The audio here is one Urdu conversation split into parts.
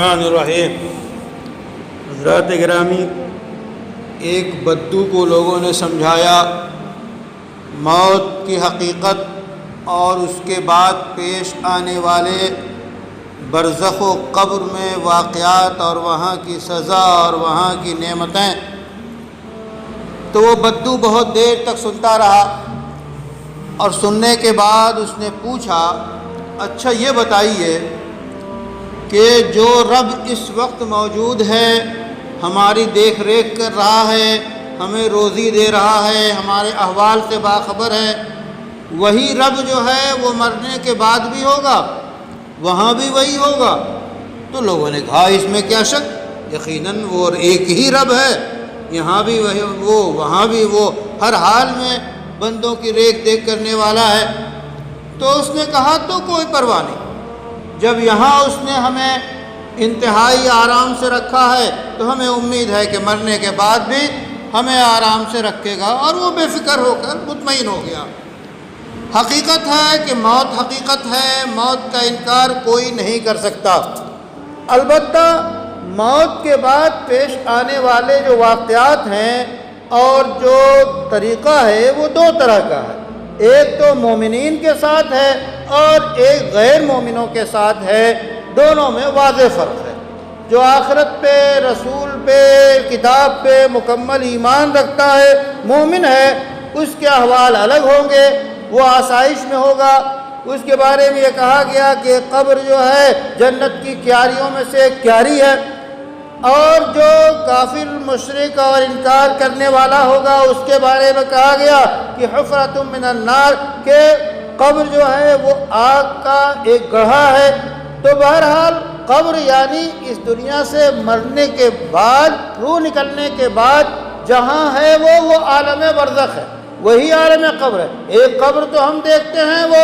الرحمن الرحیم۔ حضرات گرامی، ایک بدو کو لوگوں نے سمجھایا موت کی حقیقت اور اس کے بعد پیش آنے والے برزخ و قبر میں واقعات اور وہاں کی سزا اور وہاں کی نعمتیں۔ تو وہ بدو بہت دیر تک سنتا رہا اور سننے کے بعد اس نے پوچھا، اچھا یہ بتائیے کہ جو رب اس وقت موجود ہے، ہماری دیکھ ریکھ کر رہا ہے، ہمیں روزی دے رہا ہے، ہمارے احوال سے باخبر ہے، وہی رب جو ہے وہ مرنے کے بعد بھی ہوگا، وہاں بھی وہی ہوگا؟ تو لوگوں نے کہا اس میں کیا شک، یقیناً وہ ایک ہی رب ہے، یہاں بھی وہی وہ، وہاں بھی وہ، ہر حال میں بندوں کی ریکھ دیکھ کرنے والا ہے۔ تو اس نے کہا تو کوئی پرواہ نہیں، جب یہاں اس نے ہمیں انتہائی آرام سے رکھا ہے تو ہمیں امید ہے کہ مرنے کے بعد بھی ہمیں آرام سے رکھے گا۔ اور وہ بے فکر ہو کر مطمئن ہو گیا۔ حقیقت ہے کہ موت حقیقت ہے، موت کا انکار کوئی نہیں کر سکتا۔ البتہ موت کے بعد پیش آنے والے جو واقعات ہیں اور جو طریقہ ہے وہ دو طرح کا ہے، ایک تو مومنین کے ساتھ ہے اور ایک غیر مومنوں کے ساتھ ہے، دونوں میں واضح فرق ہے۔ جو آخرت پہ، رسول پہ، کتاب پہ مکمل ایمان رکھتا ہے، مومن ہے، اس کے احوال الگ ہوں گے، وہ آسائش میں ہوگا۔ اس کے بارے میں یہ کہا گیا کہ قبر جو ہے جنت کی کیاریوں میں سے ایک کیاری ہے۔ اور جو کافر، مشرک اور انکار کرنے والا ہوگا اس کے بارے میں کہا گیا کہ حفرۃ من النار، کہ قبر جو ہے وہ آگ کا ایک گڑھا ہے۔ تو بہرحال قبر یعنی اس دنیا سے مرنے کے بعد، روح نکلنے کے بعد جہاں ہے وہ عالم برزخ ہے، وہی عالم قبر ہے۔ ایک قبر تو ہم دیکھتے ہیں وہ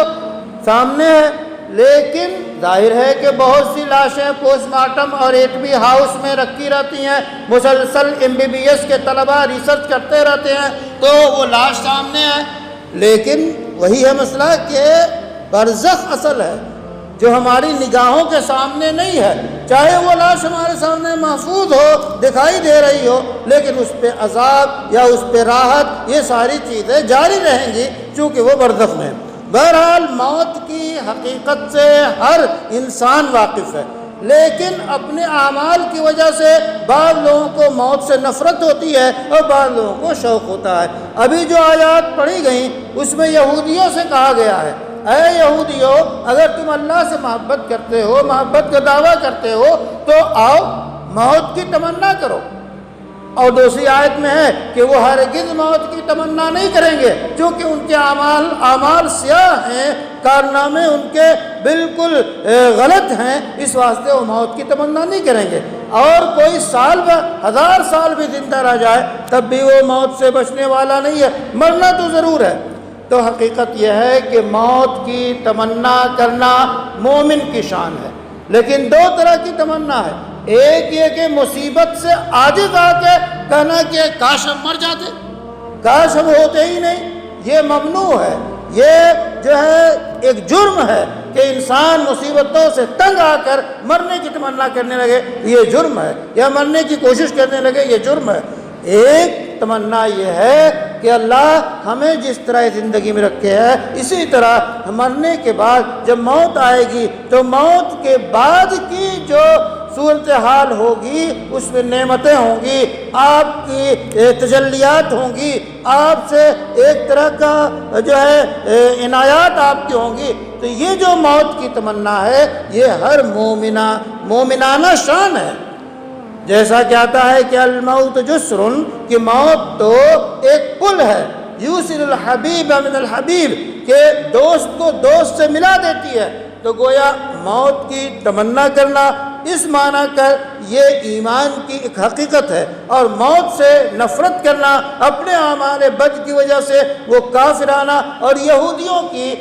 سامنے ہے، لیکن ظاہر ہے کہ بہت سی لاشیں پوسٹ مارٹم اور ایٹمی ہاؤس میں رکھی رہتی ہیں، مسلسل MBBS کے طلباء ریسرچ کرتے رہتے ہیں، تو وہ لاش سامنے ہے۔ لیکن وہی ہے مسئلہ کہ برزخ اصل ہے جو ہماری نگاہوں کے سامنے نہیں ہے، چاہے وہ لاش ہمارے سامنے محفوظ ہو، دکھائی دے رہی ہو، لیکن اس پہ عذاب یا اس پہ راحت، یہ ساری چیزیں جاری رہیں گی چونکہ وہ برزخ میں ہے۔ بہرحال موت کی حقیقت سے ہر انسان واقف ہے، لیکن اپنے اعمال کی وجہ سے بعض لوگوں کو موت سے نفرت ہوتی ہے اور بعض لوگوں کو شوق ہوتا ہے۔ ابھی جو آیات پڑھی گئیں اس میں یہودیوں سے کہا گیا ہے، اے یہودیو، اگر تم اللہ سے محبت کرتے ہو، محبت کا دعویٰ کرتے ہو تو آؤ موت کی تمنا کرو۔ اور دوسری آیت میں ہے کہ وہ ہرگز موت کی تمنا نہیں کریں گے کیونکہ ان کے اعمال سیاہ ہیں، کارنامے ان کے بالکل غلط ہیں، اس واسطے وہ موت کی تمنا نہیں کریں گے۔ اور کوئی سال 1000 سال بھی زندہ رہ جائے تب بھی وہ موت سے بچنے والا نہیں ہے، مرنا تو ضرور ہے۔ تو حقیقت یہ ہے کہ موت کی تمنا کرنا مومن کی شان ہے، لیکن دو طرح کی تمنا ہے۔ ایک یہ کہ مصیبت سے عاجز آ کے کہنا کہ کاش ہم مر جاتے، کاش ہم ہوتے ہی نہیں، یہ ممنوع ہے۔ یہ جو ہے ایک جرم ہے کہ انسان مصیبتوں سے تنگ آ کر مرنے کی تمنا کرنے لگے، یہ جرم ہے، یا مرنے کی کوشش کرنے لگے، یہ جرم ہے۔ ایک تمنا یہ ہے کہ اللہ ہمیں جس طرح زندگی میں رکھے ہے اسی طرح مرنے کے بعد جب موت آئے گی تو موت کے بعد کی جو صورتحال ہوگی اس میں نعمتیں ہوں گی، آپ کی تجلیات ہوں گی، آپ سے ایک طرح کا جو ہے عنایات آپ کی ہوں گی۔ تو یہ جو موت کی تمنا ہے یہ ہر مومنانہ شان ہے۔ جیسا کہ آتا ہے کہ الموت جسرن، کہ موت تو ایک پل ہے، یوصل الحبیب من الحبیب، کہ دوست کو دوست سے ملا دیتی ہے۔ تو گویا موت کی تمنا کرنا اس معنی کر یہ ایمان کی ایک حقیقت ہے، اور موت سے نفرت کرنا اپنے اعمال بد کی وجہ سے وہ کافرانہ اور یہودیوں کی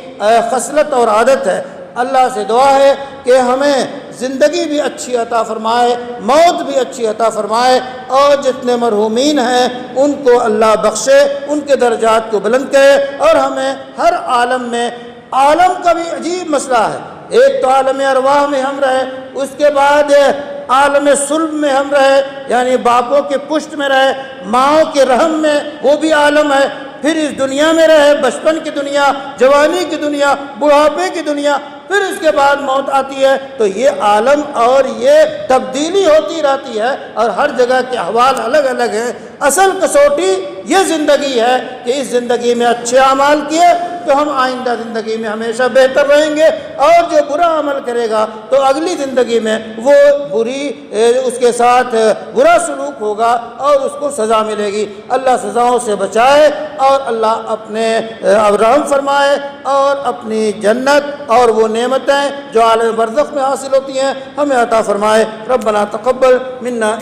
خصلت اور عادت ہے۔ اللہ سے دعا ہے کہ ہمیں زندگی بھی اچھی عطا فرمائے، موت بھی اچھی عطا فرمائے، اور جتنے مرحومین ہیں ان کو اللہ بخشے، ان کے درجات کو بلند کرے، اور ہمیں ہر عالم میں، عالم کا بھی عجیب مسئلہ ہے، ایک تو عالم ارواح میں ہم رہے، اس کے بعد عالم صلب میں ہم رہے، یعنی باپوں کے پشت میں رہے، ماؤں کے رحم میں، وہ بھی عالم ہے، پھر اس دنیا میں رہے، بچپن کی دنیا، جوانی کی دنیا، بڑھاپے کی دنیا، پھر اس کے بعد موت آتی ہے، تو یہ عالم اور یہ تبدیلی ہوتی رہتی ہے، اور ہر جگہ کے احوال الگ الگ ہیں۔ اصل کسوٹی یہ زندگی ہے کہ اس زندگی میں اچھے اعمال کیے تو ہم آئندہ زندگی میں ہمیشہ بہتر رہیں گے، اور جو برا عمل کرے گا تو اگلی زندگی میں وہ اس کے ساتھ برا سلوک ہوگا اور اس کو سزا ملے گی۔ اللہ سزاؤں سے بچائے، اور اللہ اپنے رحم فرمائے، اور اپنی جنت اور وہ نعمتیں جو عالم برزخ میں حاصل ہوتی ہیں ہمیں عطا فرمائے۔ ربنا تقبل منا